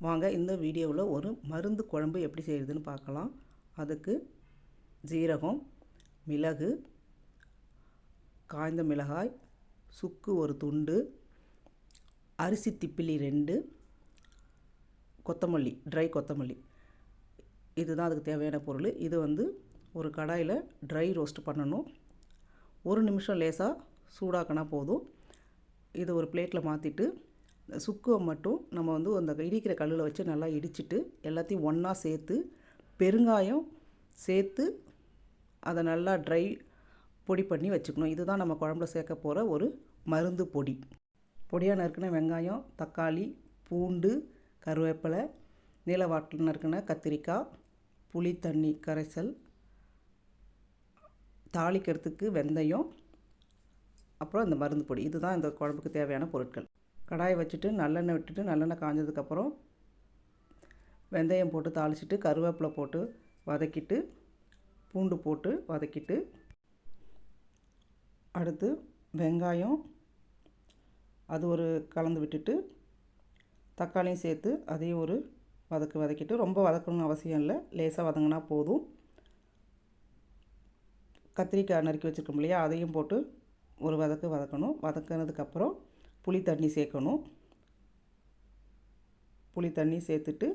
வாங்க இந்த வீடியோவில் ஒரு மருந்து குழம்பு எப்படி செய்கிறதுன்னு பார்க்கலாம். அதுக்கு ஜீரகம், மிளகு, காய்ந்த மிளகாய், சுக்கு ஒரு துண்டு, அரிசி திப்பிலி 2, கொத்தமல்லி, ட்ரை கொத்தமல்லி, இதுதான் அதுக்கு தேவையான பொருள். இது ஒரு கடாயில் ட்ரை ரோஸ்ட் பண்ணணும். 1 நிமிஷம் லேசாக சூடாக்கினா போதும். இது ஒரு பிளேட்டில் மாற்றிட்டு சுக்குவை மட்டும் நம்ம அந்த இடிக்கிற கல்லில் வச்சு நல்லா இடிச்சிட்டு எல்லாத்தையும் ஒன்றா சேர்த்து பெருங்காயம் சேர்த்து அதை நல்லா ட்ரை பொடி பண்ணி வச்சுக்கணும். இதுதான் நம்ம குழம்புல சேர்க்க போகிற ஒரு மருந்து பொடி. பொடியாக நறுக்கின வெங்காயம், தக்காளி, பூண்டு, கருவேப்பிலை, நீல வாட்டில் நறுக்கின கத்திரிக்காய், புளி தண்ணி கரைசல், தாளிக்கிறதுக்கு வெந்தயம், அப்புறம் இந்த மருந்து பொடி. இதுதான் இந்த குழம்புக்கு தேவையான பொருட்கள். கடாயை வச்சுட்டு நல்லெண்ணெய் விட்டுட்டு நல்லெண்ணெய் காஞ்சதுக்கப்புறம் வெந்தயம் போட்டு தாளிச்சிட்டு கருவேப்பிலை போட்டு வதக்கிட்டு பூண்டு போட்டு வதக்கிட்டு அடுத்து வெங்காயம் அது ஒரு கலந்து விட்டுட்டு தக்காளியும் சேர்த்து அதையும் ஒரு வதக்கிட்டு ரொம்ப வதக்கணும்னு அவசியம் இல்லை, லேசாக வதங்கினா போதும். கத்திரிக்காய் நறுக்கி வச்சுருக்கோம் இல்லையா, அதையும் போட்டு ஒரு வதக்கணும். வதக்கினதுக்கப்புறம் புளி தண்ணி சேர்க்கணும். புளி தண்ணி சேர்த்துட்டு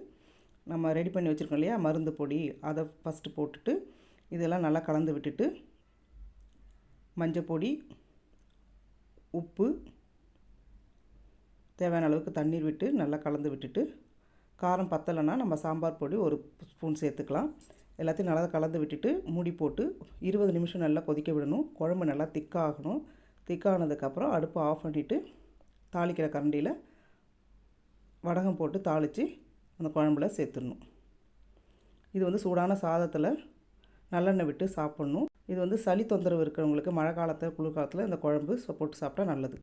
நம்ம ரெடி பண்ணி வச்சுருக்கோம் இல்லையா மருந்து பொடி, அதை ஃபஸ்ட்டு போட்டுட்டு இதெல்லாம் நல்லா கலந்து விட்டுட்டு மஞ்சள் பொடி, உப்பு, தேவையான அளவுக்கு தண்ணீர் விட்டு நல்லா கலந்து விட்டுட்டு காரம் பத்தலைன்னா நம்ம சாம்பார் பொடி 1 ஸ்பூன் சேர்த்துக்கலாம். எல்லாத்தையும் நல்லா கலந்து விட்டுட்டு மூடி போட்டு 20 நிமிஷம் நல்லா கொதிக்க விடணும். குழம்பு நல்லா திக்காகணும். திக்கானதுக்கப்புறம் அடுப்பை ஆஃப் பண்ணிவிட்டு தாளிக்கிற கரண்டியில் வடகம் போட்டு தாளித்து அந்த குழம்புல சேர்த்துடணும். இது சூடான சாதத்தில் நல்லெண்ணெய் விட்டு சாப்பிட்ணும். இது சளி தொந்தரவு இருக்கிறவங்களுக்கு மழை காலத்தில் குளிர்காலத்தில் இந்த குழம்பு போட்டு சாப்பிட்டா நல்லது.